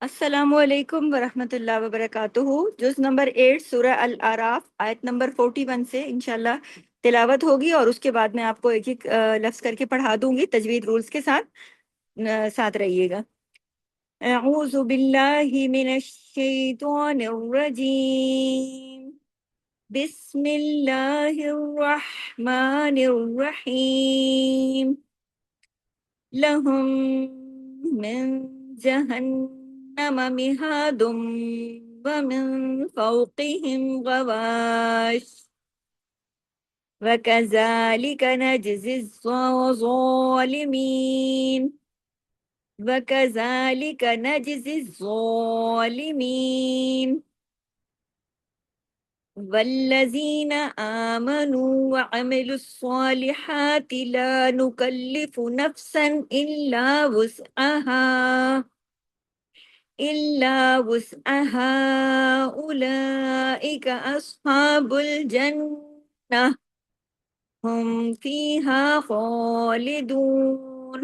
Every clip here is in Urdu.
السلام علیکم ورحمۃ اللہ وبرکاتہ۔ جز نمبر 8 سورہ الاعراف آیت نمبر 41 سے انشاءاللہ تلاوت ہوگی، اور اس کے بعد میں آپ کو ایک ایک لفظ کر کے پڑھا دوں گی تجوید رولز کے ساتھ، ساتھ رہیے گا۔ اعوذ باللہ من الشیطان الرجیم، بسم اللہ الرحمن الرحیم، لہم من جہنم مہاد ومن فوقہم غواش وکذالک نجزی الظالمین وکذالک نجزی الظالمین والذین آمنوا وعملوا الصالحات لا نکلف نفسا إلا وسعها أولئك أصحاب الجنة هم فيها خالدون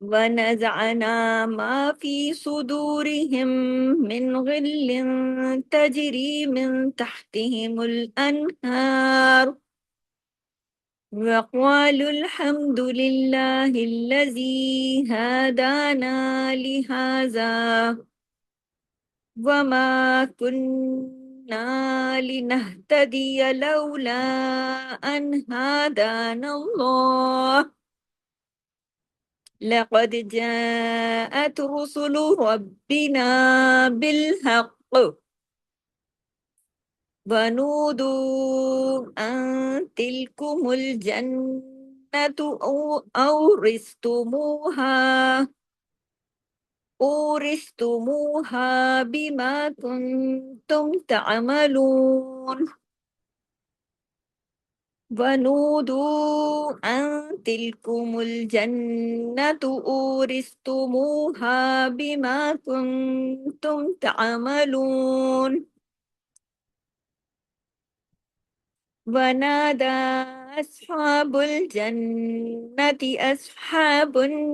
ونزعنا ما في صدورهم من غل تجري من تحتهم الأنهار وقالوا الحمد لله الذي هدانا لهذا وما كنا لنهتدي لولا أن هدانا الله لقد جاءت رسل ربنا بالحق ونودوا أن تلكم الجنة أورثتموها بما كنتم تعملون ونودوا أن تلكم الجنة أورثتموها بما كنتم تعملون ونادى أصحاب الجنة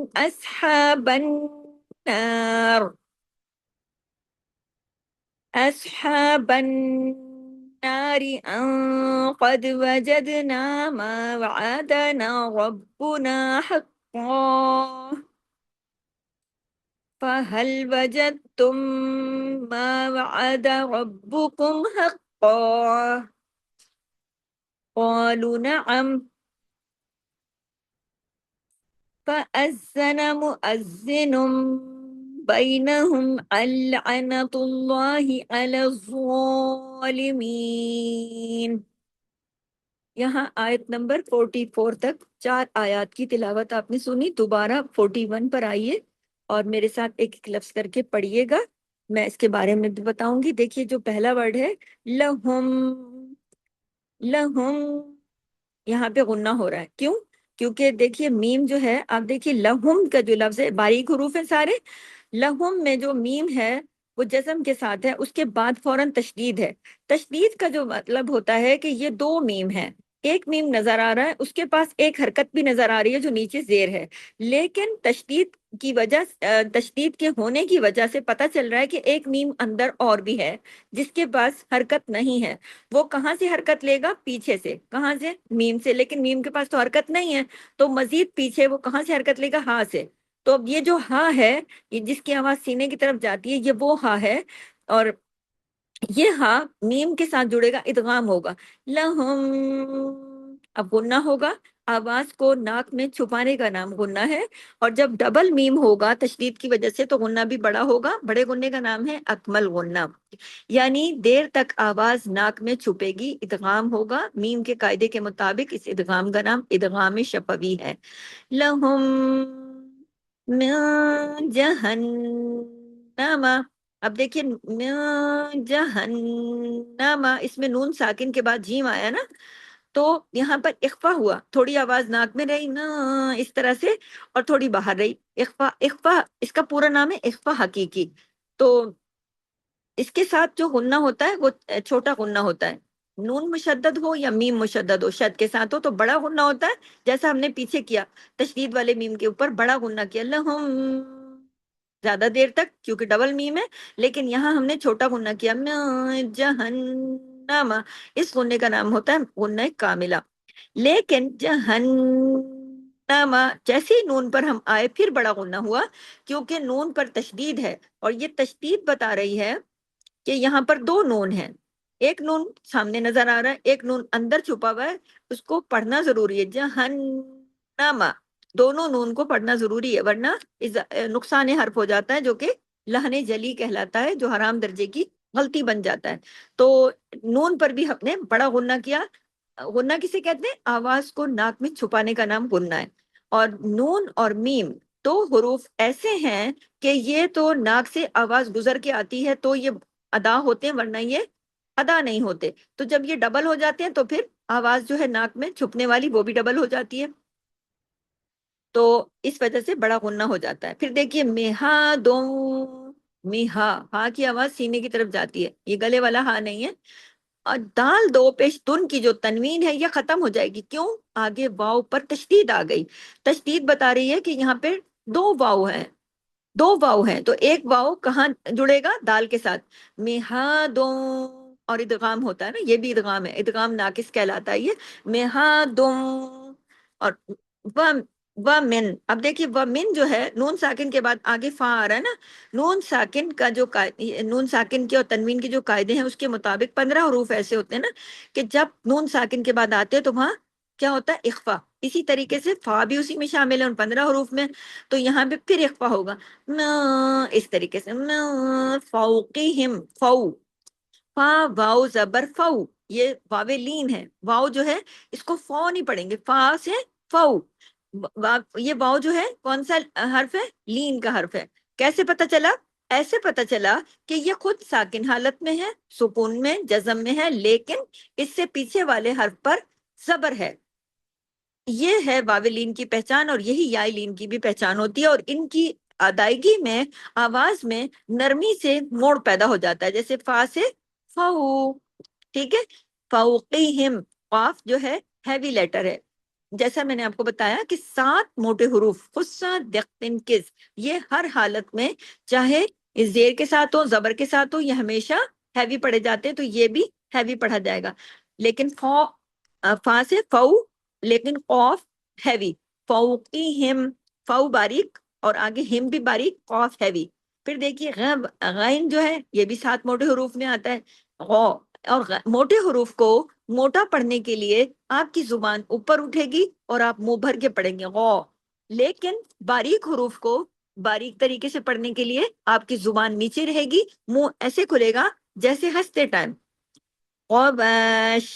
أصحاب النار أن قد وجدنا ما وعدنا ربنا حقا فهل وجدتم ما وعد ربكم حقا قالوا نعم فأذن مؤذن بینہم لعنت اللہ علی الظالمین۔ یہاں آیت نمبر 44 تک 4 آیات کی تلاوت آپ نے سنی۔ دوبارہ 41 پر آئیے اور میرے ساتھ ایک ایک لفظ کر کے پڑھیے گا، میں اس کے بارے میں بھی بتاؤں گی۔ دیکھیے جو پہلا ورڈ ہے لہم، لہم یہاں پہ غنہ ہو رہا ہے، کیوں؟ کیونکہ دیکھیے میم جو ہے، آپ دیکھیے لہم کا جو لفظ ہے، باریک حروف ہیں سارے، لہم میں جو میم ہے وہ جزم کے ساتھ ہے، اس کے بعد فوراً تشدید ہے۔ تشدید کا جو مطلب ہوتا ہے کہ یہ 2 میم ہے، ایک میم نظر آ رہا ہے، اس کے پاس ایک حرکت بھی نظر آ رہی ہے جو نیچے زیر ہے، لیکن تشدید کی وجہ، تشدید کے ہونے کی وجہ سے پتہ چل رہا ہے کہ ایک میم اندر اور بھی ہے جس کے پاس حرکت نہیں ہے۔ وہ کہاں سے حرکت لے گا؟ پیچھے سے۔ کہاں سے؟ میم سے، لیکن میم کے پاس تو حرکت نہیں ہے، تو مزید پیچھے وہ کہاں سے حرکت لے گا؟ ہاں سے۔ تو اب یہ جو ہاں ہے، یہ جس کی آواز سینے کی طرف جاتی ہے، یہ وہ ہاں ہے، اور یہ ہاں میم کے ساتھ جڑے گا، ادغام ہوگا۔ لہم، اب غنہ ہوگا، آواز کو ناک میں چھپانے کا نام غنہ ہے، اور جب ڈبل میم ہوگا تشدید کی وجہ سے تو غنہ بھی بڑا ہوگا، بڑے غنے کا نام ہے اکمل غنہ، یعنی دیر تک آواز ناک میں چھپے گی، ادغام ہوگا۔ میم کے قاعدے کے مطابق اس ادغام کا نام ادغام شفوی ہے۔ لہم من جہنم، اب دیکھیے من جہنم، اس میں نون ساکن کے بعد جیم آیا نا، تو یہاں پر اخفا ہوا، تھوڑی آواز ناک میں رہی نا اس طرح سے، اور تھوڑی باہر رہی، اخفا۔ اخفا اس کا پورا نام ہے اخفا حقیقی۔ تو اس کے ساتھ جو غنہ ہوتا ہے وہ چھوٹا غنہ ہوتا ہے، نون مشدد ہو یا میم مشدد ہو، شد کے ساتھ ہو تو بڑا غنہ ہوتا ہے، جیسا ہم نے پیچھے کیا تشدید والے میم کے اوپر بڑا غنہ کیا لہم، زیادہ دیر تک کیونکہ ڈبل میم ہے، لیکن یہاں ہم نے چھوٹا غنہ کیا، جہنم، اس غنے کا نام ہوتا ہے غنہ کاملہ۔ لیکن جہنم جیسے ہی نون پر ہم آئے پھر بڑا غنہ ہوا، کیونکہ نون پر تشدید ہے، اور یہ تشدید بتا رہی ہے کہ یہاں پر دو نون ہیں، ایک نون سامنے نظر آ رہا ہے، ایک نون اندر چھپا ہوا ہے، اس کو پڑھنا ضروری ہے، جہنم، دونوں نون کو پڑھنا ضروری ہے، ورنہ نقصان حرف ہو جاتا ہے جو کہ لہن جلی کہلاتا ہے، جو حرام درجے کی غلطی بن جاتا ہے۔ تو نون پر بھی ہم نے بڑا غنہ کیا۔ غنہ کسے کہتے ہیں؟ آواز کو ناک میں چھپانے کا نام غنہ ہے۔ اور نون اور میم دو حروف ایسے ہیں کہ یہ تو ناک سے آواز گزر کے آتی ہے تو یہ ادا ہوتے ہیں، ورنہ یہ ادا نہیں ہوتے۔ تو جب یہ ڈبل ہو جاتے ہیں تو پھر آواز جو ہے ناک میں چھپنے والی وہ بھی ڈبل ہو جاتی ہے، تو اس وجہ سے بڑا غنہ ہو جاتا ہے۔ پھر دیکھیے میہا دو، میہا، ہا کی آواز سینے کی طرف جاتی ہے، یہ گلے والا ہا نہیں ہے۔ اور دال دو پیش تن کی جو تنوین ہے یہ ختم ہو جائے گی، کیوں؟ آگے واؤ پر تشدید آ گئی، تشدید بتا رہی ہے کہ یہاں پہ دو واؤ ہیں، دو واؤ ہیں، تو ایک واؤ کہاں جڑے گا؟ دال کے ساتھ، میہا دو، اور ادغام ہوتا ہے نا، یہ بھی ادغام ہے، ادغام ناقص کہلاتا ہے یہ، میہا دو، اور و من، اب دیکھیے و من جو ہے نون ساکن کے بعد آگے فا آ رہا ہے نا، نون ساکن کا جو نون ساکن کے اور تنوین کے جو قاعدے ہیں اس کے مطابق 15 حروف ایسے ہوتے ہیں نا کہ جب نون ساکن کے بعد آتے ہیں تو وہاں کیا ہوتا ہے؟ اخفا۔ اسی طریقے سے فا بھی اسی میں شامل ہے ان 15 حروف میں، تو یہاں پہ پھر اخفا ہوگا، اس طریقے سے فوقہم، فو، فا واؤ زبر فو، یہ واو لین ہے، واؤ جو ہے اس کو فو نہیں پڑھیں گے، فا سے فو، یہ واؤ جو ہے کون سا حرف ہے؟ لین کا حرف ہے۔ کیسے پتا چلا؟ ایسے پتا چلا کہ یہ خود ساکن حالت میں ہے، سکون میں، جزم میں ہے، لیکن اس سے پیچھے والے حرف پر زبر ہے، یہ ہے واولین کی پہچان، اور یہی یائلین کی بھی پہچان ہوتی ہے، اور ان کی ادائیگی میں آواز میں نرمی سے موڑ پیدا ہو جاتا ہے، جیسے فا سے فو، ٹھیک ہے، فوقیہم، قاف جو ہے ہیوی لیٹر ہے، جیسا میں نے آپ کو بتایا کہ 7 موٹے حروف خصہ دقن کس، یہ ہر حالت میں چاہے زیر کے ساتھ ہو، زبر کے ساتھ ہو، یہ ہمیشہ ہیوی پڑھے جاتے ہیں، تو یہ بھی ہیوی پڑھا جائے گا، لیکن فا سے فو، لیکن قاف ہیوی، فوقیہم، فو باریک اور آگے ہم بھی باریک، قاف ہیوی۔ پھر دیکھیے غین جو ہے یہ بھی 7 موٹے حروف میں آتا ہے، غو، اور موٹے حروف کو موٹا پڑھنے کے لیے آپ کی زبان اوپر اٹھے گی اور آپ منہ بھر کے پڑھیں گے غو، لیکن باریک حروف کو باریک طریقے سے پڑھنے کے لیے آپ کی زبان نیچے رہے گی، منہ ایسے کھلے گا جیسے ہنستے ٹائم، قبش۔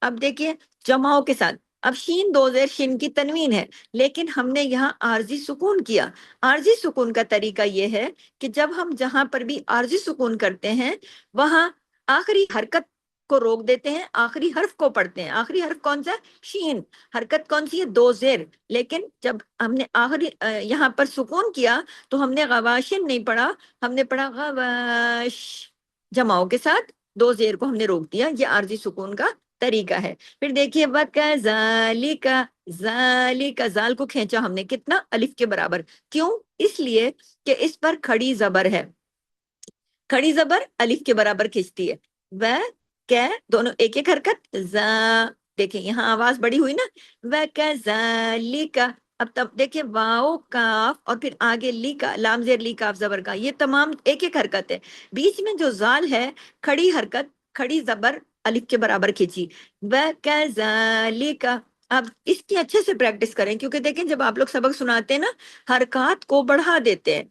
اب دیکھیے جماؤں کے ساتھ، اب شین دو زیر شین کی تنوین ہے، لیکن ہم نے یہاں عارضی سکون کیا۔ عارضی سکون کا طریقہ یہ ہے کہ جب ہم جہاں پر بھی عارضی سکون کرتے ہیں وہاں آخری حرکت کو روک دیتے ہیں، آخری حرف کو پڑھتے ہیں۔ آخری حرف کون سا؟ شین، حرکت کون سی ہے؟ دو زیر، لیکن جب ہم نے آخری یہاں پر سکون کیا تو ہم نے غواشن نہیں پڑھا، ہم نے پڑھا غواش، جماؤں کے ساتھ دو زیر کو ہم نے روک دیا، یہ عارضی سکون کا طریقہ ہے۔ پھر دیکھیے وَكَذَلِكَ، ذَلِكَ، زال کو کھینچا ہم نے کتنا؟ الف کے برابر، کیوں؟ اس لیے کہ اس پر کھڑی زبر ہے، کھڑی زبر الف کے برابر کھینچتی ہے، و کہ دونوں ایک ایک حرکت، دیکھیں یہاں آواز بڑی ہوئی نا، وَكَذَلِكَ، اب تب دیکھیں واؤ کاف اور پھر آگے لی کا، لام زیر لی کاف زبر کا، یہ تمام ایک ایک حرکت ہے، بیچ میں جو زال ہے کھڑی حرکت، کھڑی زبر الف کے برابر کھینچی، وَكَذَلِكَ۔ اب اس کی اچھے سے پریکٹس کریں، کیونکہ دیکھیں جب آپ لوگ سبق سناتے ہیں نا حرکات کو بڑھا دیتے ہیں،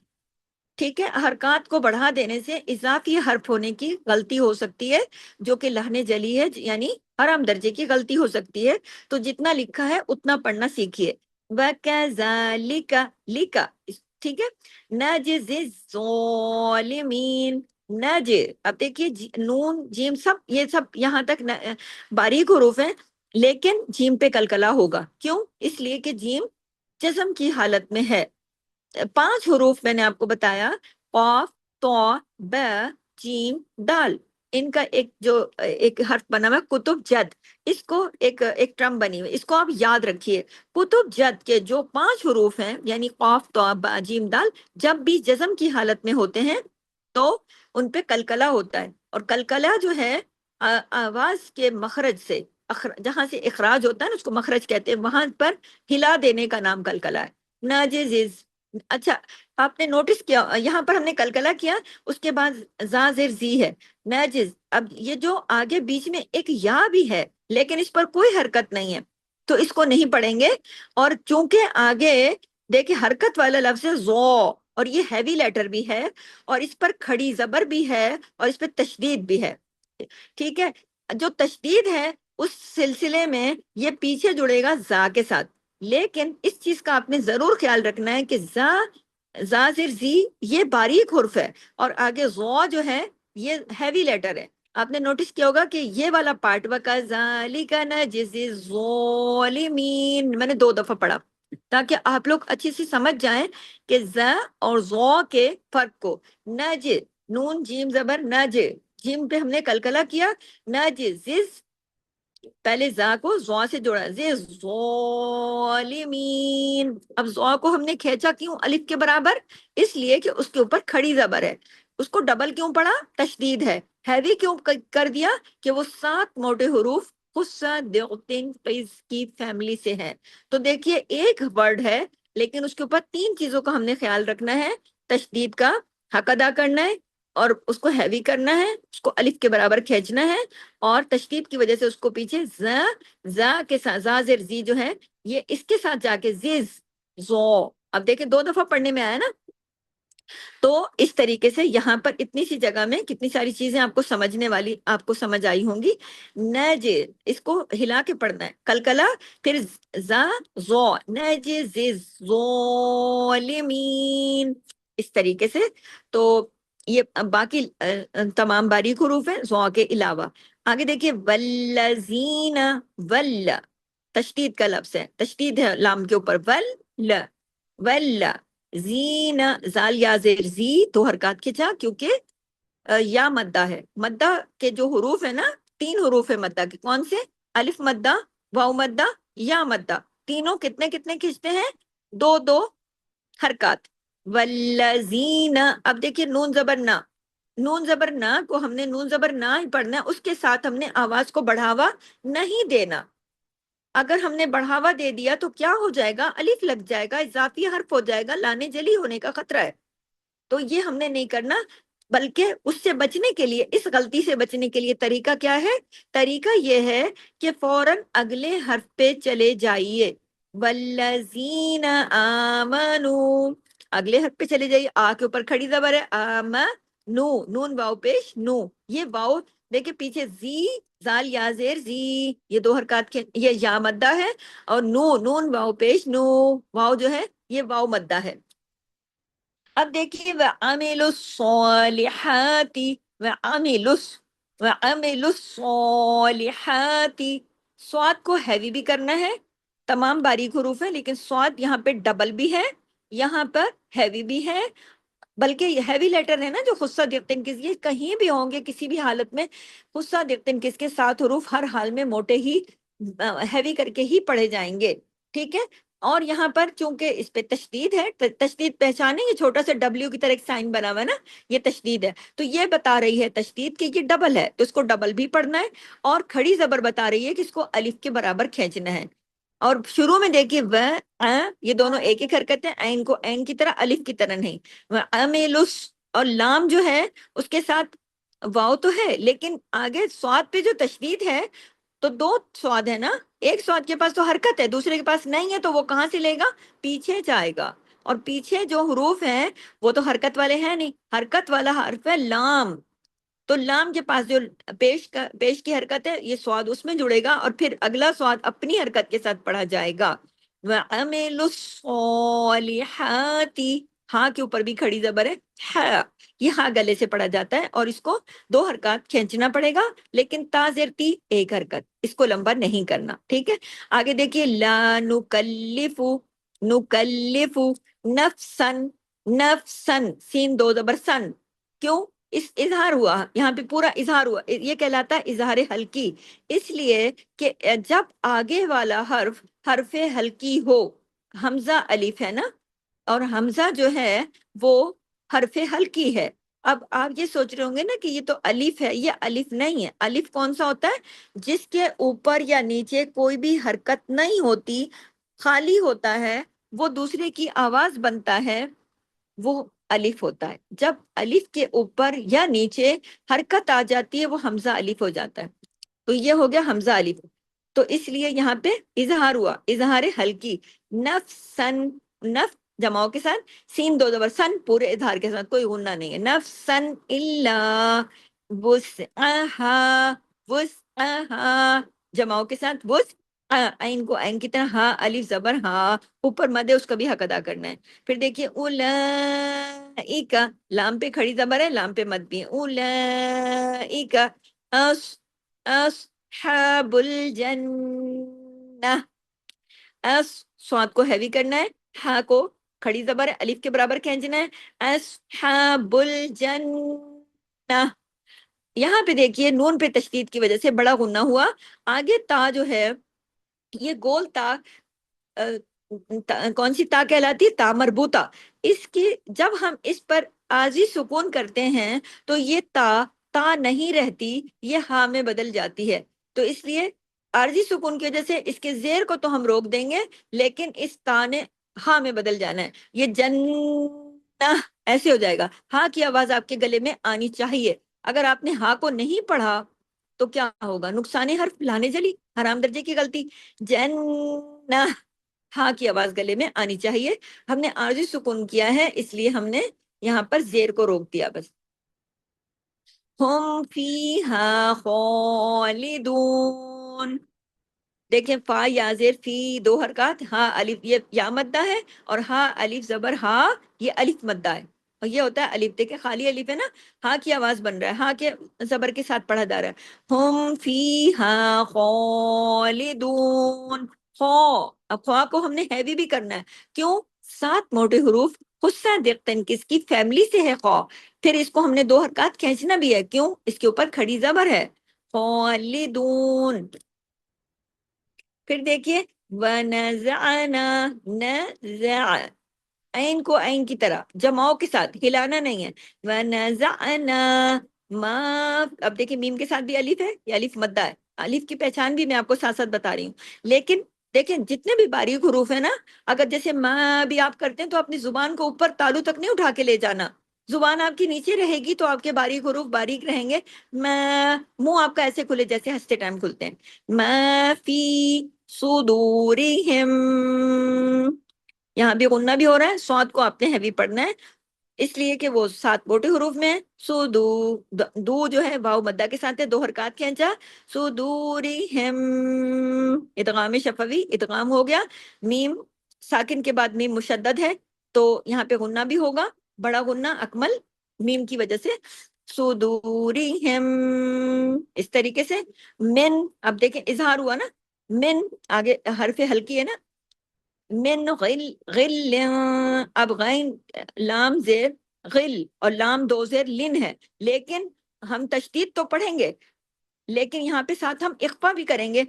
ٹھیک ہے، حرکات کو بڑھا دینے سے اضافی حرف ہونے کی غلطی ہو سکتی ہے جو کہ لہن جلی ہے، یعنی حرام درجے کی غلطی ہو سکتی ہے، تو جتنا لکھا ہے اتنا پڑھنا سیکھیے، وَكَذَلِكَ، لکا، ٹھیک ہے، نَجْزِي الظَّالِمِينَ، نج، اب دیکھیے نون جیم سب یہ سب یہاں تک باریک حروف ہیں، لیکن جیم پہ کلکلا ہوگا، کیوں؟ اس لیے کہ جیم جزم کی حالت میں ہے۔ 5 حروف میں نے آپ کو بتایا، قاف، طا، ب، جیم، دال، ان کا ایک جو ایک حرف بنا ہوا ہے کتب جد، اس کو ایک ٹرم بنی ہوئی، اس کو آپ یاد رکھیے۔ کتب جد کے جو 5 حروف ہیں یعنی قاف طا با جیم دال، جب بھی جزم کی حالت میں ہوتے ہیں تو ان پہ کلکلہ ہوتا ہے، اور کلکلہ جو ہے آواز کے مخرج سے، جہاں سے اخراج ہوتا ہے نا اس کو مخرج کہتے ہیں، وہاں پر ہلا دینے کا نام کلکلہ ہے۔ ناجز، اچھا آپ نے نوٹس کیا یہاں پر ہم نے کلکلہ کیا، اس کے بعد زا زیر زی ہے ناجز۔ اب یہ جو آگے بیچ میں ایک یا بھی ہے لیکن اس پر کوئی حرکت نہیں ہے تو اس کو نہیں پڑھیں گے، اور چونکہ آگے دیکھیں حرکت والا لفظ ہے زو، اور یہ ہیوی لیٹر بھی ہے، اور اس پر کھڑی زبر بھی ہے، اور اس پہ تشدید بھی ہے، ٹھیک ہے۔ جو تشدید ہے اس سلسلے میں یہ پیچھے جڑے گا زا کے ساتھ، لیکن اس چیز کا آپ نے ضرور خیال رکھنا ہے کہ زا زیر زی یہ باریک حرف ہے، اور آگے زو جو ہے یہ ہیوی لیٹر ہے۔ آپ نے نوٹس کیا ہوگا کہ یہ والا پارٹ وَكَذَلِكَ نَجْزِي الظَّالِمِينَ میں نے 2 دفعہ پڑھا تاکہ آپ لوگ اچھی سی سمجھ جائیں کہ ز اور زو کے فرق کو۔ نج، نون جیم زبر نج، جیم پہ ہم نے کلکلہ کیا، نج زز، پہلے زا کو زو سے جوڑا، زز ظالمین۔ اب زو کو ہم نے کھینچا کیوں الف کے برابر؟ اس لیے کہ اس کے اوپر کھڑی زبر ہے، اس کو ڈبل کیوں پڑھا؟ تشدید ہے۔ ہیوی کیوں کر دیا؟ کہ وہ 7 موٹے حروف غصہ دیغتن قیز کی فیملی سے ہے۔ تو دیکھیے ایک ورڈ ہے لیکن اس کے اوپر 3 چیزوں کا ہم نے خیال رکھنا ہے، تشدید کا حق ادا کرنا ہے، اور اس کو ہیوی کرنا ہے، اس کو الف کے برابر کھینچنا ہے، اور تشدید کی وجہ سے اس کو پیچھے زا کے ساتھ زا زیر زی جو ہے یہ اس کے ساتھ جا کے زیز زو، اب دیکھیں 2 دفعہ پڑھنے میں آیا نا۔ تو اس طریقے سے یہاں پر اتنی سی جگہ میں کتنی ساری چیزیں آپ کو سمجھنے والی آپ کو سمجھ آئی ہوں گی۔ نج، اس کو ہلا کے پڑھنا ہے، کلکلا، پھر زا زو، نج ظالمین، اس طریقے سے۔ تو یہ باقی تمام باریک حروف ہیں زو کے علاوہ۔ آگے دیکھیے والذین، ول تشدید کا لفظ ہے، تشدید ہے لام کے اوپر، ول ول زین، زال یا زیر زی 2 حرکات کھینچا کیونکہ یا مدہ ہے، مدہ کے جو حروف ہے نا 3 حروف ہے مدہ کے، کون سے؟ الف مدہ، واو مدہ، یا مدہ، تینوں کتنے کتنے کھینچتے ہیں؟ 2 2 حرکات۔ والذین، اب دیکھیے نون زبر نہ، نون زبر نہ کو ہم نے نون زبر نہ ہی پڑھنا ہے، اس کے ساتھ ہم نے آواز کو بڑھاوا نہیں دینا۔ اگر ہم نے بڑھاوا دے دیا تو کیا ہو جائے گا؟ الف لگ جائے گا، اضافی حرف ہو جائے گا، لانے جلی ہونے کا خطرہ ہے۔ تو یہ ہم نے نہیں کرنا، بلکہ اس سے بچنے کے لیے، اس غلطی سے بچنے کے لیے طریقہ کیا ہے؟ طریقہ یہ ہے کہ فوراً اگلے حرف پہ چلے جائیے، والذین آمنو، اگلے حرف پہ چلے جائیے، آ کے اوپر کھڑی زبر ہے، آمنو، نون واو پیش نو، یہ واو دیکھیں پیچھے زی، زال یا زیر زی، یہ 2 حرکات کے، یہ یا مدہ ہے، اور نو، نون واو پیش نو، واو جو ہے یہ واو مدہ ہے۔ اب دیکھیے وَعَمِلُوا الصَّالِحَاتِ، وَعَمِلُوا الصَّالِحَاتِ، سواد کو ہیوی بھی کرنا ہے، تمام باریک حروف ہیں لیکن سواد یہاں پہ ڈبل بھی ہے، یہاں پر ہیوی بھی ہے، بلکہ ہیوی لیٹر ہے نا جو خصہ دیقتن کس، یہ کہیں بھی ہوں گے کسی بھی حالت میں خصہ دیقتن کس کے 7 حروف ہر حال میں موٹے ہی ہیوی کر کے ہی پڑھے جائیں گے، ٹھیک ہے۔ اور یہاں پر چونکہ اس پہ تشدید ہے، تشدید پہچانے، یہ چھوٹا سا ڈبلیو کی طرح ایک سائن بنا ہوا ہے نا، یہ تشدید ہے، تو یہ بتا رہی ہے تشدید کہ یہ ڈبل ہے تو اس کو ڈبل بھی پڑھنا ہے، اور کھڑی زبر بتا رہی ہے کہ اس کو الف کے برابر کھینچنا ہے۔ اور شروع میں دیکھیے یہ دونوں ایک ایک حرکت ہے، عین کو عین کی طرح الف کی طرح نہیں، وَعَمِلُوا، اور لام جو ہے اس کے ساتھ واو تو ہے لیکن آگے سواد پہ جو تشدید ہے تو 2 سواد ہے نا، ایک سواد کے پاس تو حرکت ہے، دوسرے کے پاس نہیں ہے، تو وہ کہاں سے لے گا؟ پیچھے جائے گا، اور پیچھے جو حروف ہیں وہ تو حرکت والے ہیں نہیں، حرکت والا حرف ہے لام، تو لام کے پاس جو پیش کی حرکت ہے یہ سواد اس میں جڑے گا، اور پھر اگلا سواد اپنی حرکت کے ساتھ پڑھا جائے گا۔ وَعَمِلُوا الصَّالِحَاتِ، ہاں کے اوپر بھی کھڑی زبر ہے، ہاں، یہ ہاں گلے سے پڑھا جاتا ہے، اور اس کو 2 حرکات کھینچنا پڑے گا، لیکن تا زیر تی ایک حرکت، اس کو لمبا نہیں کرنا، ٹھیک ہے۔ آگے دیکھیے لا نکلف، نکلف نفسن، نفسن، سین 2 زبر سن، کیوں؟ اس اظہار ہوا، یہاں پہ پورا اظہار ہوا، یہ کہلاتا ہے اظہار حلقی، اس لیے کہ جب آگے والا حرف حرف حلقی ہو، حمزہ الف ہے نا، اور حمزہ جو ہے وہ حرف حلقی ہے۔ اب آپ یہ سوچ رہے ہوں گے نا کہ یہ تو الف ہے، یہ الف نہیں ہے۔ الف کون سا ہوتا ہے؟ جس کے اوپر یا نیچے کوئی بھی حرکت نہیں ہوتی، خالی ہوتا ہے، وہ دوسرے کی آواز بنتا ہے، وہ الف ہوتا ہے۔ جب الف کے اوپر یا نیچے حرکت آ جاتی ہے، وہ حمزہ الف ہو جاتا ہے۔ تو یہ ہو گیا حمزہ الف، تو اس لیے یہاں پہ اظہار ہوا، اظہار حلقی۔ نفسن، نف جماؤں کے ساتھ، سین دو زبر، سن پورے اظہار کے ساتھ، کوئی غنہ نہیں ہے۔ نفسن الا وسعها، وسعها جماؤں کے ساتھ، عین کو عین کی طرح، ہاں الف زبر ہاں، اوپر مد ہے، اس کا بھی حق ادا کرنا ہے۔ پھر دیکھیے اولئک، لام پہ کھڑی زبر ہے، لام پہ مد بھی ہے۔ اولئک اصحاب الجنہ، سواد کو ہیوی کرنا ہے، ہا کو کھڑی زبر ہے، الف کے برابر کھینچنا ہے۔ اصحاب الجنہ، یہاں پہ دیکھیے نون پہ تشدید کی وجہ سے بڑا غنہ ہوا، آگے تا جو ہے یہ گول تا، کون سی تا کہلاتی ہے؟ تا مربوطہ۔ اس کی جب ہم اس پر عارضی سکون کرتے ہیں تو یہ تا نہیں رہتی، یہ ہاں میں بدل جاتی ہے۔ تو اس لیے عارضی سکون کی وجہ سے اس کے زیر کو تو ہم روک دیں گے، لیکن اس تا نے ہاں میں بدل جانا ہے، یہ جنہ ایسے ہو جائے گا۔ ہاں کی آواز آپ کے گلے میں آنی چاہیے۔ اگر آپ نے ہاں کو نہیں پڑھا تو کیا ہوگا؟ نقصان حرف لانے چلی، حرام درجے کی غلطی۔ جنہ، ہاں کی آواز گلے میں آنی چاہیے، ہم نے عارضی سکون کیا ہے، اس لیے ہم نے یہاں پر زیر کو روک دیا بس۔ ہم فیہا خالدون، دیکھیں فا یا زیر، فی دو حرکات، ہاں الف یہ یا مدہ ہے، اور ہاں الف زبر ہاں یہ الف مدہ ہے، اور یہ ہوتا ہے الف، دیکھیں خالی الف ہے نا، ہاں کی آواز بن رہا ہے، ہاں کے زبر کے ساتھ پڑھا جا رہا ہے۔ ہم فیہا خالدون، خو، اب خوا کو ہم نے ہیوی بھی کرنا ہے، کیوں؟ 7 موٹے حروف خصہ دیکھتن کس کی فیملی سے ہے خو، پھر اس کو ہم نے 2 حرکات کھینچنا بھی ہے، کیوں؟ اس کے اوپر کھڑی زبر ہے، خالدون۔ پھر دیکھیے وَنَزَعْنَا، نَزَعْ، عین کو عین کی طرح جماؤں کے ساتھ، ہلانا نہیں ہے۔ وَنَزَعْنَا ما، اب دیکھیں میم کے ساتھ بھی الف ہے، یہ الف مدہ ہے، الف کی پہچان بھی میں آپ کو ساتھ ساتھ بتا رہی ہوں، لیکن دیکھیں جتنے بھی باریک حروف ہیں نا، اگر جیسے ما بھی آپ کرتے ہیں تو اپنی زبان کو اوپر تالو تک نہیں اٹھا کے لے جانا، زبان آپ کی نیچے رہے گی تو آپ کے باریک حروف باریک رہیں گے۔ منہ آپ کا ایسے کھلے جیسے ہنستے ٹائم کھلتے ہیں۔ ما فی صدورہم، یہاں بھی غنہ بھی ہو رہا ہے، سواد کو آپ نے ہیوی پڑھنا ہے، اس لیے کہ وہ 7 موٹے حروف میں سودو، دو جو ہے واو مدہ کے ساتھ ہے، 2 حرکات کھینچا، صدورہم، ادغام شفوی، ادغام ہو گیا، میم ساکن کے بعد میم مشدد ہے، تو یہاں پہ غنہ بھی ہوگا، بڑا غنہ اکمل میم کی وجہ سے، صدورہم، اس طریقے سے۔ من، اب دیکھیں اظہار ہوا نا، من آگے حرف حلقی ہے نا، من غل، غل، اب غین لام زیر غل، اور لام 2 زیر لن ہے، لیکن ہم تشدید تو پڑھیں گے، لیکن یہاں پہ ساتھ ہم اخفا بھی کریں گے،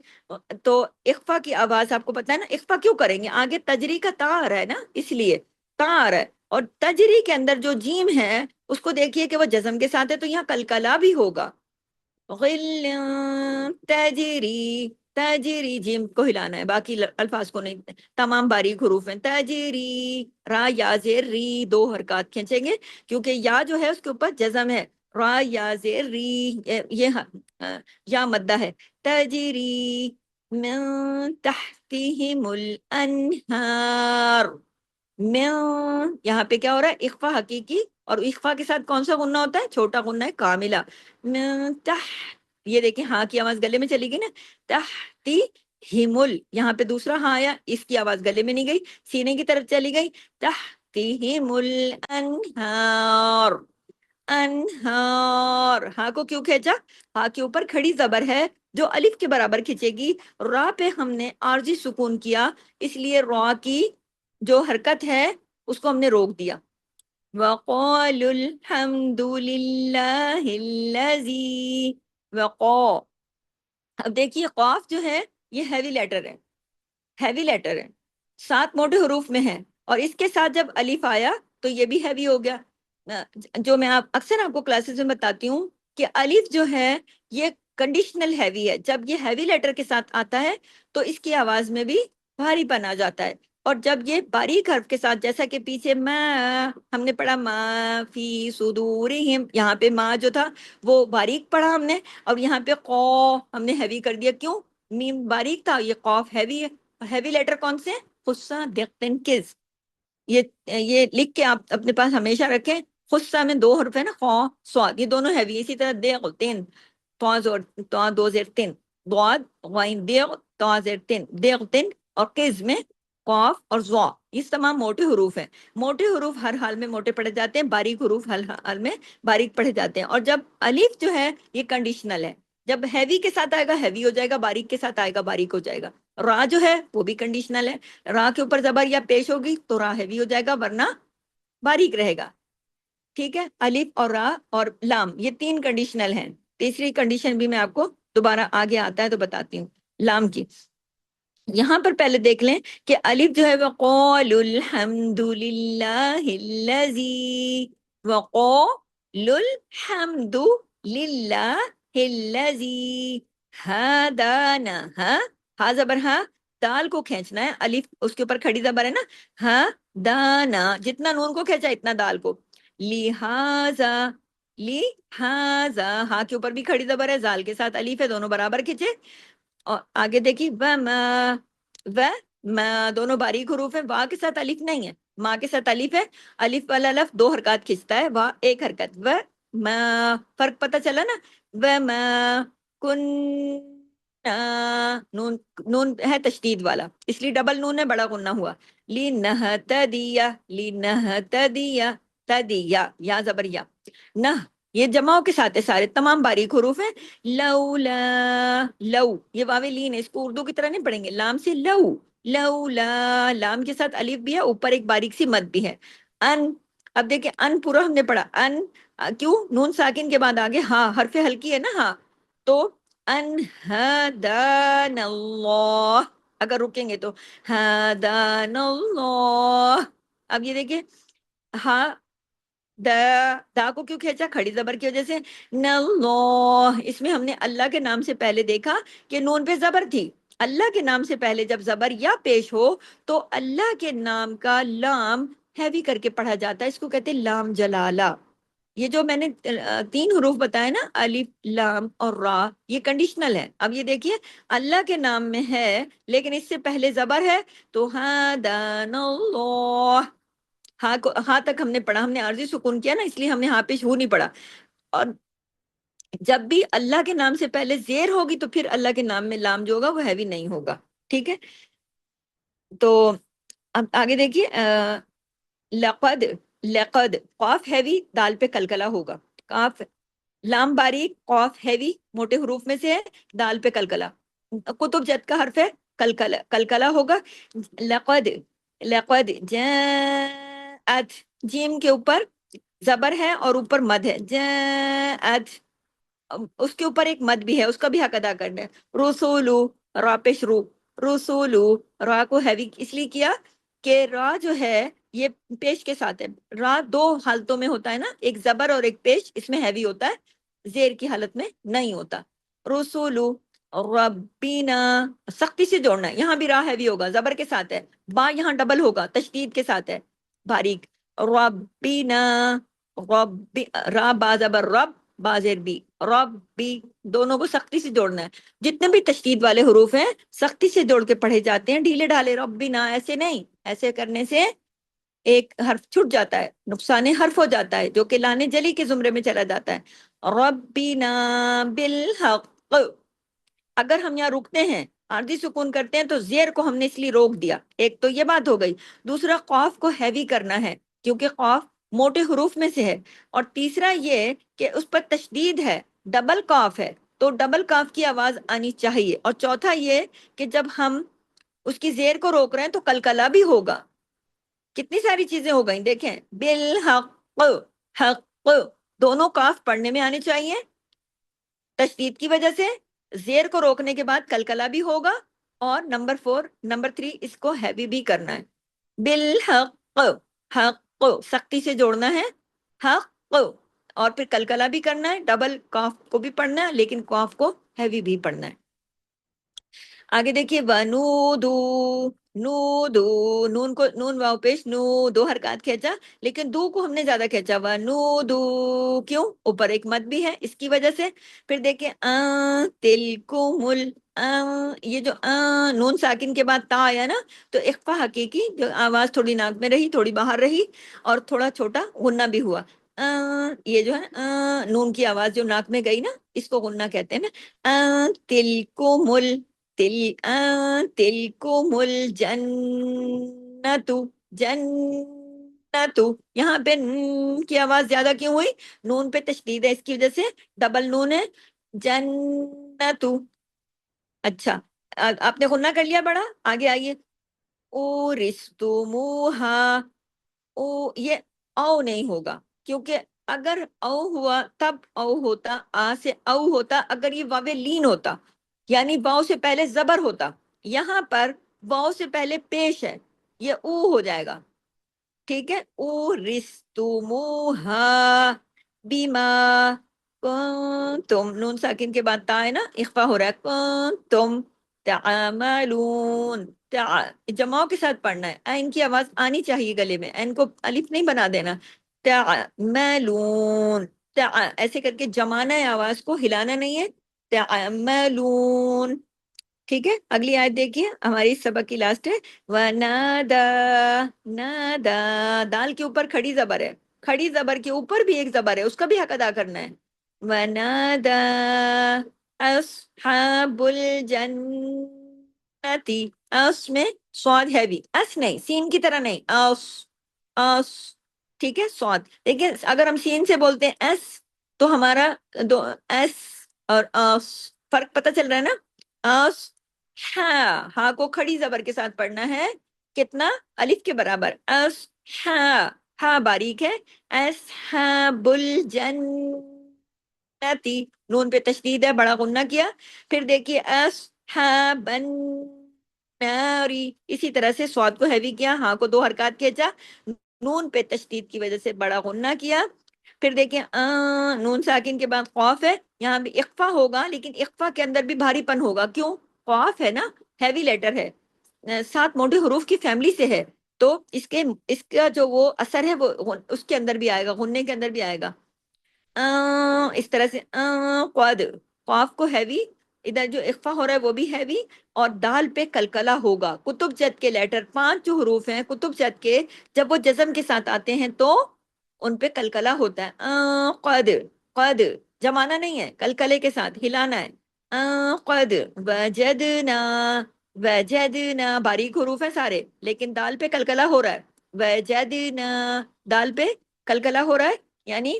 تو اخفا کی آواز آپ کو پتا ہے نا، اخفا کیوں کریں گے؟ آگے تجری کا تا آ رہا ہے نا، اس لیے تا آ رہا ہے، اور تجری کے اندر جو جیم ہے اس کو دیکھیے کہ وہ جزم کے ساتھ ہے، تو یہاں کلکلا بھی ہوگا، غل تجری، تجری جیم کو ہلانا ہے، باقی الفاظ کو نہیں، تمام باریک حروف ہیں، تجری، را یا زیر ری 2 حرکات کھینچیں گے، کیونکہ یا جو ہے اس کے اوپر جزم ہے، را یا زیر ری، یہ یا مدہ ہے، تجری من تحتہم الانہار، من، یہاں پہ کیا ہو رہا ہے؟ اخفا حقیقی، اور اخفا کے ساتھ کون سا غنہ ہوتا ہے؟ چھوٹا غنہ ہے کاملہ، من تحت، یہ دیکھیں ہاں کی آواز گلے میں چلی گئی نا، تحتی ہمل، یہاں پہ دوسرا ہاں آیا، اس کی آواز گلے میں نہیں گئی، سینے کی طرف چلی گئی، تحتہم الانہار، انہار، ہاں کو کیوں کھینچا؟ ہاں کے اوپر کھڑی زبر ہے جو الف کے برابر کھینچے گی، را پہ ہم نے عارضی سکون کیا، اس لیے را کی جو حرکت ہے اس کو ہم نے روک دیا، وقالوا الحمد للہ الذی وقا. اب دیکھیے قاف جو ہے یہ ہیوی لیٹر ہے، ہیوی لیٹر ہے، 7 موٹے حروف میں ہے، اور اس کے ساتھ جب الف آیا تو یہ بھی ہیوی ہو گیا. جو میں اکثر آپ کو کلاسز میں بتاتی ہوں کہ الف جو ہے یہ کنڈیشنل ہیوی ہے. جب یہ ہیوی لیٹر کے ساتھ آتا ہے تو اس کی آواز میں بھی بھاری پن آ جاتا ہے. اور جب یہ باریک حرف کے ساتھ، جیسا کہ پیچھے ما ہم نے پڑھا، ما فی صدورہم، یہاں پہ ما جو تھا وہ باریک پڑھا ہم نے، اور یہاں پہ قو ہم نے ہیوی کر دیا. کیوں؟ میم باریک تھا، یہ قاف ہیوی ہے. ہیوی لیٹر کون سے؟ خصہ دقتن کز. یہ لکھ کے آپ اپنے پاس ہمیشہ رکھیں. خصہ میں 2 حرف ہے نا، خو سواد، یہ دونوں ہیوی. اسی طرح دیغتن، تو دو زیر تن، ضاد غین دیغ تو زیر تن دیغتن. اور کز میں قاف اور زوا، یہ تمام موٹے حروف ہیں. موٹے حروف ہر حال میں موٹے پڑھے جاتے ہیں، باریک حروف ہر حال میں باریک پڑھے جاتے ہیں. اور جب الف جو ہے یہ کنڈیشنل ہے، جب ہیوی کے ساتھ آئے گا ہیوی ہو جائے گا، باریک کے ساتھ آئے گا باریک ہو جائے گا. را جو ہے وہ بھی کنڈیشنل ہے، را کے اوپر زبر یا پیش ہوگی تو را ہیوی ہو جائے گا ورنہ باریک رہے گا. ٹھیک ہے، الف اور را اور لام یہ 3 کنڈیشنل ہیں. تیسری کنڈیشن بھی میں آپ کو دوبارہ آگے آتا ہے تو بتاتی ہوں لام کی. یہاں پر پہلے دیکھ لیں کہ الف جو ہے وقالوا الحمد للہ الذی، وقالوا الحمد للہ الذی ہدانا. ہا زبر ہا، دال کو کھینچنا ہے، الف اس کے اوپر کھڑی زبر ہے نا، ہاں دانا، جتنا نون کو کھینچا اتنا دال کو. لہذا، لہذا ہا کے اوپر بھی کھڑی زبر ہے، زال کے ساتھ الف ہے، دونوں برابر کھینچے. اور آگے دیکھیے و دونوں باریک حروف ہیں، وا کے ساتھ الف نہیں ہے، ماں کے ساتھ الف ہے. الف والا لفظ 2 حرکات کھینچتا ہے، وا 1 حرکت. و ما، فرق پتہ چلا نا. و ما کن، نون، نون ہے تشدید والا اس لیے ڈبل نون ہے، بڑا غنہ ہوا. لنہتدیہ، لنہتدیہ، تدیہ، یا زبر یا. نہ، یہ جماؤں کے ساتھ ہے، سارے تمام باریک حروف ہیں. لولا، لو یہ واو لین ہے، اس کو اردو کی طرح نہیں پڑھیں گے، لام سے لو. لولا، لام کے ساتھ الف بھی ہے، اوپر ایک باریک سی مد بھی ہے. ان، اب دیکھیں ان پورا ہم نے پڑھا. ان کیوں؟ نون ساکن کے بعد آگے ہاں حرف ہلکی ہے نا، ہاں تو ان ہدان اللہ، اگر رکیں گے تو ہدان اللہ. اب یہ دیکھیں ہاں دا، دا کو کیوں کھینچا؟ کھڑی زبر کی وجہ سے. اللہ، اس میں ہم نے اللہ کے نام سے پہلے دیکھا کہ نون پہ زبر تھی. اللہ کے نام سے پہلے جب زبر یا پیش ہو تو اللہ کے نام کا لام ہیوی کر کے پڑھا جاتا ہے، اس کو کہتے ہیں لام جلالہ. یہ جو میں نے 3 حروف بتائے نا، الف لام اور را، یہ کنڈیشنل ہے. اب یہ دیکھیے اللہ کے نام میں ہے لیکن اس سے پہلے زبر ہے تو ہدان اللہ. ہاں کو، ہاں تک ہم نے پڑھا، ہم نے عارضی سکون کیا نا، اس لیے ہم نے ہاں پیش ہو نہیں پڑھا. اور جب بھی اللہ کے نام سے پہلے زیر ہوگی تو پھر اللہ کے نام میں لام جو ہوگا وہ ہیوی نہیں ہوگا. ٹھیک ہے، تو اب آگے دیکھیے لقد، لقد قاف ہیوی، دال پہ کلکلا ہوگا. قاف، لام باریک، قاف ہیوی موٹے حروف میں سے ہے، دال پہ کلکلا. کتب جد کا حرف ہے، کلکلا، کلکلا ہوگا. لقد، لقد جاءت، جیم کے اوپر زبر ہے اور اوپر مد ہے، جاءت، اس کے اوپر ایک مد بھی ہے، اس کا بھی حق ادا کرنا ہے. رسولو، را پیش رو، رسولو، را کو ہیوی اس لیے کیا کہ را جو ہے یہ پیش کے ساتھ ہے. را 2 حالتوں میں ہوتا ہے نا، ایک زبر اور ایک پیش، اس میں ہیوی ہوتا ہے، زیر کی حالت میں نہیں ہوتا. رسولو ربینا، سختی سے جوڑنا ہے، یہاں بھی را ہیوی ہوگا، زبر کے ساتھ ہے. با یہاں ڈبل ہوگا، تشدید کے ساتھ ہے، باریک. ربینا، رب، را با زبر رب، با زیر بی، رب بی، دونوں کو سختی سے جوڑنا ہے. جتنے بھی تشدید والے حروف ہیں سختی سے جوڑ کے پڑھے جاتے ہیں، ڈھیلے ڈھالے ربینا ایسے نہیں. ایسے کرنے سے ایک حرف چھٹ جاتا ہے، نقصان حرف ہو جاتا ہے، جو کہ لانے جلی کے زمرے میں چلا جاتا ہے. ربنا بالحق، اگر ہم یہاں رکتے ہیں عارضی سکون کرتے ہیں تو زیر کو ہم نے اس لیے روک دیا. ایک تو یہ بات ہو گئی. دوسرا قاف کو ہیوی کرنا ہے کیونکہ قاف موٹے حروف میں سے ہے. اور تیسرا یہ کہ اس پر تشدید ہے، ڈبل قاف ہے تو ڈبل قاف کی آواز آنی چاہیے. اور چوتھا یہ کہ جب ہم اس کی زیر کو روک رہے ہیں تو کلکلا بھی ہوگا. کتنی ساری چیزیں ہو گئیں دیکھیں. بالحق، حق دونوں کاف پڑھنے میں آنے چاہیے. تشدید کی وجہ سے زیر کو روکنے کے بعد کلکلا بھی ہوگا. اور نمبر 3 اس کو ہیوی بھی کرنا ہے. بالحق حق سختی سے جوڑنا ہے. حق اور پھر کلکلا بھی کرنا ہے. ڈبل کاف کو بھی پڑھنا ہے لیکن کاف کو ہیوی بھی پڑھنا ہے. آگے دیکھیے ونودو نودو نون کو نون واو پیش نو 2 حرکات کھینچا لیکن دو کو ہم نے زیادہ کھینچا. ونودو کیوں؟ اوپر ایک مد بھی ہے اس کی وجہ سے. پھر دیکھیں تلکمل یہ جو نون ساکن کے بعد تا آیا نا تو اخفا حقیقی جو آواز تھوڑی ناک میں رہی تھوڑی باہر رہی اور تھوڑا چھوٹا غنہ بھی ہوا. یہ جو ہے نون کی آواز جو ناک میں گئی نا اس کو غنہ کہتے ہیں نا. تلکمل تلکم الجنتو جنتو. یہاں پہ کی آواز زیادہ کیوں ہوئی؟ نون پہ تشدید ہے اس کی وجہ سے ڈبل نون ہے جنتو. اچھا آپ نے غنہ کر لیا بڑا. آگے آئیے اورستموہا یہ او نہیں ہوگا کیونکہ اگر او ہوا تب او ہوتا آ سے او ہوتا اگر یہ واو لین ہوتا یعنی واؤ سے پہلے زبر ہوتا. یہاں پر واؤ سے پہلے پیش ہے یہ او ہو جائے گا. ٹھیک ہے اورستموہا بیما کنتم نون ساکن کے بعد تا ہے نا اخفا ہو رہا ہے کنتم تعملون. جماؤں کے ساتھ پڑھنا ہے. این کی آواز آنی چاہیے گلے میں. این کو الف نہیں بنا دینا. تعملون ایسے کر کے جمانا ہے آواز کو ہلانا نہیں ہے. تعملون. ٹھیک ہے اگلی آیت دیکھیے ہماری اس سبق کی لاسٹ ہے. وَنَادَا نادا دال کے اوپر کھڑی زبر ہے. کھڑی زبر کے اوپر بھی ایک زبر ہے اس کا بھی حق ادا کرنا ہے. وَنَادَا أَصْحَابُ الْجَنَّةِ اس میں سواد ہیوی اس نہیں سین کی طرح نہیں اس. ٹھیک ہے سواد. دیکھیں اگر ہم سین سے بولتے ہیں ایس تو ہمارا دو ایس اور اس فرق پتہ چل رہا ہے نا. اس ہا کو کھڑی زبر کے ساتھ پڑھنا ہے کتنا الف کے برابر. اس ہا باریک ہے. اصحاب الجنتی نون پہ تشدید ہے بڑا غنہ کیا. پھر دیکھیے اصحاب الناری اسی طرح سے سواد کو ہیوی کیا ہاں کو 2 حرکات کھینچا نون پہ تشدید کی وجہ سے بڑا غنہ کیا. پھر دیکھیں نون ساکن کے بعد خوف ہے یہاں بھی اخفا ہوگا لیکن اخفا کے اندر بھی بھاری پن ہوگا. کیوں؟ خوف ہے نا ہیوی لیٹر ہے 7 موٹے حروف کی فیملی سے ہے تو اس کا جو وہ اثر ہے وہ اس کے اندر بھی آئے گا غننے کے اندر بھی آئے گا. اس طرح سے قد خوف کو ہیوی ادھر جو اخفا ہو رہا ہے وہ بھی ہیوی اور دال پہ کلکلا ہوگا. کتب جد کے لیٹر 5 جو حروف ہیں کتب جد کے جب وہ جزم کے ساتھ آتے ہیں تو ان پہ کلکلا ہوتا ہے. قد قد جمانا نہیں ہے کلکلے کے ساتھ ہلانا ہے. قد وجدنا وجدنا باریک حروف ہیں سارے لیکن دال پہ کلکلا ہو رہا ہے. وجدنا دال پہ کلکلا ہو رہا ہے یعنی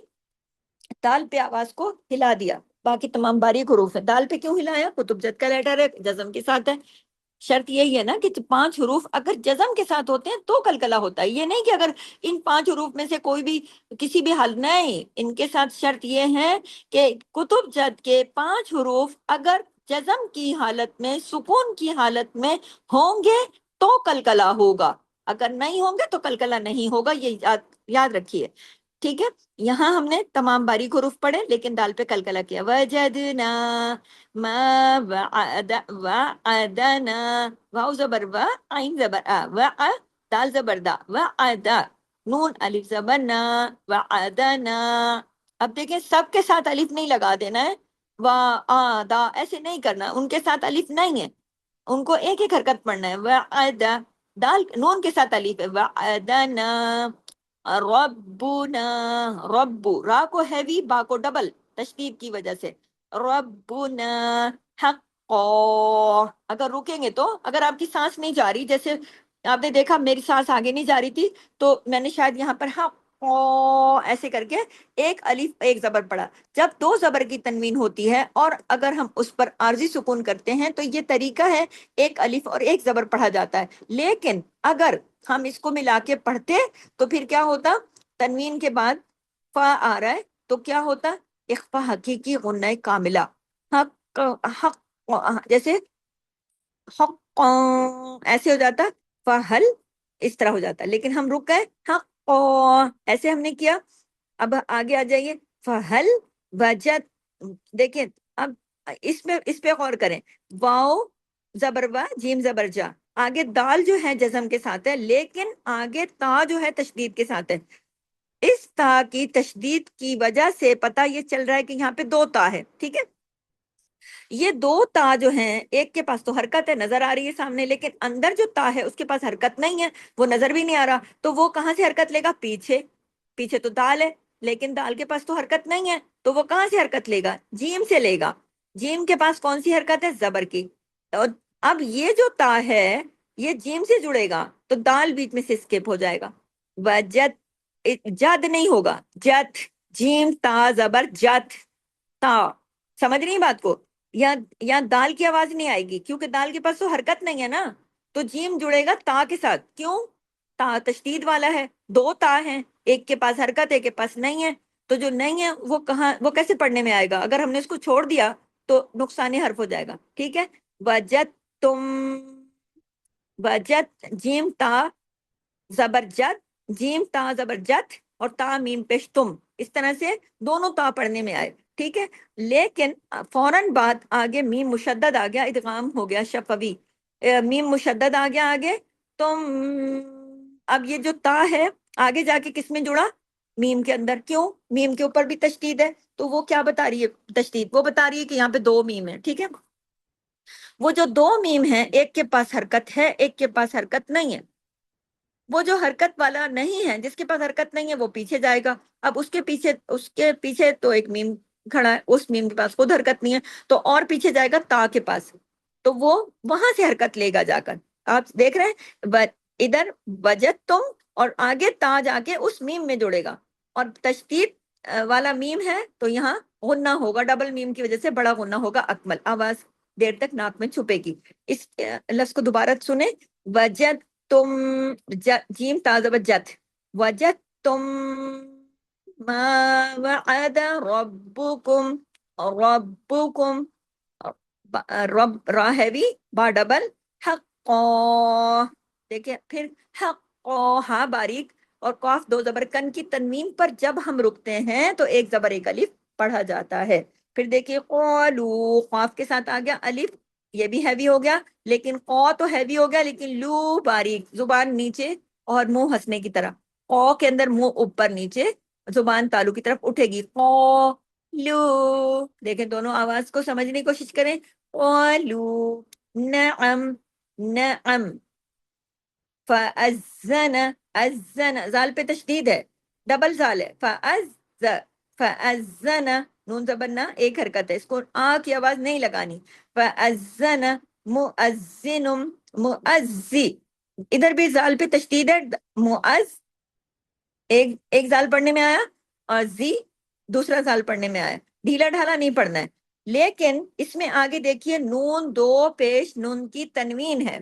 دال پہ آواز کو ہلا دیا. باقی تمام باریک حروف ہے. دال پہ کیوں ہلایا؟ کتب جد کا لیٹر ہے جزم کے ساتھ ہے. شرط یہی ہے نا کہ 5 حروف اگر جزم کے ساتھ ہوتے ہیں تو کلکلا ہوتا ہے. یہ نہیں کہ اگر ان 5 حروف میں سے کوئی بھی کسی بھی حال نہیں ان کے ساتھ شرط یہ ہے کہ کتب جد کے 5 حروف اگر جزم کی حالت میں سکون کی حالت میں ہوں گے تو کلکلا ہوگا اگر نہیں ہوں گے تو کلکلا نہیں ہوگا. یہ یاد رکھیے. ٹھیک ہے یہاں ہم نے تمام باریک حروف پڑھے لیکن دال پہ کلکلا کیا. وجدنا ما وعدنا واو زبر و عین زبر دال زبر دا وعدا نون الف زبر نا وعدنا. اب دیکھیں سب کے ساتھ الف نہیں لگا دینا ہے. دا ایسے نہیں کرنا ان کے ساتھ الف نہیں ہے ان کو ایک ایک حرکت پڑھنا ہے. وعدا دال نون کے ساتھ الف ہے. وعدنا ربنا ربو را کو ہیوی با کو ڈبل تشدید کی وجہ سے. ربنا حقا اگر رکیں گے تو اگر آپ کی سانس نہیں جا رہی جیسے آپ نے دیکھا میری سانس آگے نہیں جا رہی تھی تو میں نے شاید یہاں پر ایسے کر کے ایک الف ایک زبر پڑا. جب 2 زبر کی تنوین ہوتی ہے اور اگر ہم اس پر عارضی سکون کرتے ہیں تو یہ طریقہ ہے ایک الف اور ایک زبر پڑھا جاتا ہے. لیکن اگر ہم اس کو ملا کے پڑھتے تو پھر کیا ہوتا تنوین کے بعد فا آ رہا ہے تو کیا ہوتا؟ اخفا حقیقی غنہ کاملہ، حق حق، جیسے حق ایسے ہو جاتا، فہل اس طرح ہو جاتا، لیکن ہم رک گئے حق ایسے ہم نے کیا۔ اب آگے آ جائیے فہل وجد، دیکھیں اب اس پہ غور کریں، واؤ زبر وا جیم زبر جا، آگے دال جو ہے جزم کے ساتھ ہے، لیکن آگے تا جو ہے تشدید کے ساتھ ہے۔ اس تا کی تشدید کی وجہ سے پتہ یہ چل رہا ہے کہ یہاں پہ دو تا ہے، ٹھیک ہے؟ یہ دو تا جو ہیں، ایک کے پاس تو حرکت ہے نظر آ رہی ہے سامنے، لیکن اندر جو تا ہے اس کے پاس حرکت نہیں ہے، وہ نظر بھی نہیں آ رہا، تو وہ کہاں سے حرکت لے گا؟ پیچھے، پیچھے تو دال ہے، لیکن دال کے پاس تو حرکت نہیں ہے، تو وہ کہاں سے حرکت لے گا؟ جیم سے لے گا۔ جیم کے پاس کون سی حرکت ہے؟ زبر کی۔ اور اب یہ جو تا ہے یہ جیم سے جڑے گا تو دال بیچ میں سے اسکپ ہو جائے گا، وجد، جد نہیں ہوگا، جت، جیم تا زبر جت، تا، سمجھ رہی ہیں بات کو؟ یا دال کی آواز نہیں آئے گی کیونکہ دال کے پاس تو حرکت نہیں ہے نا، تو جیم جڑے گا تا کے ساتھ، کیوں؟ تا تشدید والا ہے، دو تا ہیں، ایک کے پاس حرکت ہے، ایک کے پاس نہیں ہے، تو جو نہیں ہے وہ کہاں، وہ کیسے پڑھنے میں آئے گا؟ اگر ہم نے اس کو چھوڑ دیا تو نقصان حرف ہو جائے گا، ٹھیک ہے؟ وجد تم، وجد جیم تا زبر جد، جیم تا زبر جت، اور تا میم پیش تم، اس طرح سے دونوں تا پڑھنے میں آئے، ٹھیک ہے؟ لیکن فوراً بعد آگے میم مشدد آ گیا، ادغام ہو گیا شفوی، میم مشدد آ گیا آگے تم، اب یہ جو تا ہے آگے جا کے کس میں جڑا؟ میم کے اندر، کیوں؟ میم کے اوپر بھی تشدید ہے، تو وہ کیا بتا رہی ہے تشدید؟ وہ بتا رہی ہے کہ یہاں پہ دو میم ہے، ٹھیک ہے؟ وہ جو دو میم ہے، ایک کے پاس حرکت ہے، ایک کے پاس حرکت نہیں ہے، وہ جو حرکت والا نہیں ہے، جس کے پاس حرکت نہیں ہے وہ پیچھے جائے گا، اب اس کے پیچھے تو ایک میم کھڑا ہے، اس میم کے پاس خود حرکت نہیں ہے، تو اور پیچھے جائے گا تا کے پاس، تو وہ وہاں سے حرکت لے گا جا کر، آپ دیکھ رہے ہیں ادھر وجد تم، اور آگے تا جا کے اس میم میں جڑے گا، اور تشدید والا میم ہے تو یہاں غنہ ہوگا، ڈبل میم کی وجہ سے بڑا غنہ ہوگا، اکمل، آواز دیر تک ناک میں چھپے گی۔ اس لفظ کو دوبارہ سنیں، وجد تم، جیم تازہ جت، وجد تم ما وعد ربکم، ربکم، رب را ہیوی با ڈبل، حق، دیکھیں پھر حق، ہاں باریک، اور قاف دو زبر، کن کی تنوین پر جب ہم رکتے ہیں تو ایک زبر ایک الف پڑھا جاتا ہے۔ پھر دیکھیے قولو، قاف کے ساتھ آ گیا الف، یہ بھی ہیوی ہو گیا، لیکن قو تو ہیوی ہو گیا، لیکن لو باریک، زبان نیچے اور منہ ہنسنے کی طرح، قو کے اندر منہ اوپر نیچے، زبان تالو کی طرف اٹھے گی، قو لو، دیکھیں دونوں آواز کو سمجھنے کی کوشش کریں، قولو، نعم، نعم، فأذن، أذن، زال پہ تشدید ہے، ڈبل زال ہے، فأذن، نون زبرنا ایک حرکت ہے، اس کو آ کی آواز نہیں لگانی، فأذن مؤذن، مؤذی، ادھر بھی زال پہ تشدید ہے، مؤذ ایک زال پڑھنے میں آیا، اور زی دوسرا زال پڑھنے میں آیا، ڈھیلا ڈھالا نہیں پڑھنا ہے، لیکن اس میں آگے دیکھیے نون دو پیش نون کی تنوین ہے،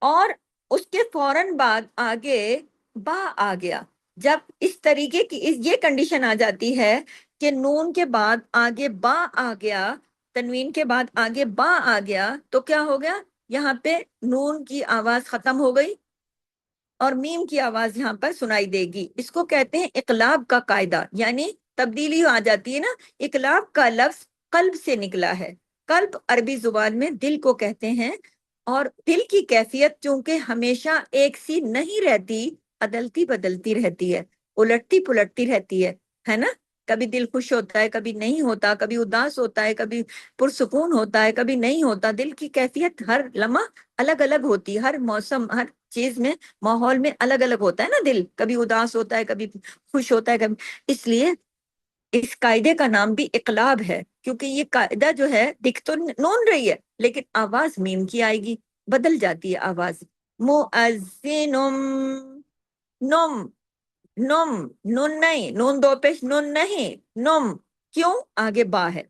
اور اس کے فوراً بعد آگے با آ گیا، جب اس طریقے کی یہ کنڈیشن آ جاتی ہے کہ نون کے بعد آگے با آ گیا، تنوین کے بعد آگے با آ گیا، تو کیا ہو گیا؟ یہاں پہ نون کی آواز ختم ہو گئی اور میم کی آواز یہاں پر سنائی دے گی، اس کو کہتے ہیں اقلاب کا قاعدہ، یعنی تبدیلی آ جاتی ہے نا، اقلاب کا لفظ قلب سے نکلا ہے، قلب عربی زبان میں دل کو کہتے ہیں، اور دل کی کیفیت چونکہ ہمیشہ ایک سی نہیں رہتی، عدلتی بدلتی رہتی ہے، الٹتی پلٹتی رہتی ہے نا؟ کبھی دل خوش ہوتا ہے، کبھی نہیں ہوتا، کبھی اداس ہوتا ہے، کبھی پرسکون ہوتا ہے، کبھی نہیں ہوتا، دل کی کیفیت ہر لمحہ الگ الگ ہوتی ہے، ہر موسم، ہر چیز میں، ماحول میں الگ الگ ہوتا ہے نا دل، کبھی اداس ہوتا ہے، کبھی خوش ہوتا ہے، کبھی، اس لیے اس قاعدے کا نام بھی اقلاب ہے، کیونکہ یہ قاعدہ جو ہے دکھ تو نون رہی ہے لیکن آواز میم کی آئے گی، بدل جاتی ہے آواز، مؤذنم، نم، نم، نون نہیں، نون دو پیش نون نہیں، نم، کیوں؟ آگے با ہے،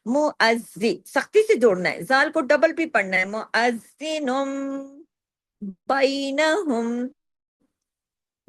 مؤذی، سختی سے جوڑنا ہے، زال کو ڈبل بھی پڑھنا ہے، مؤذنم بینہم،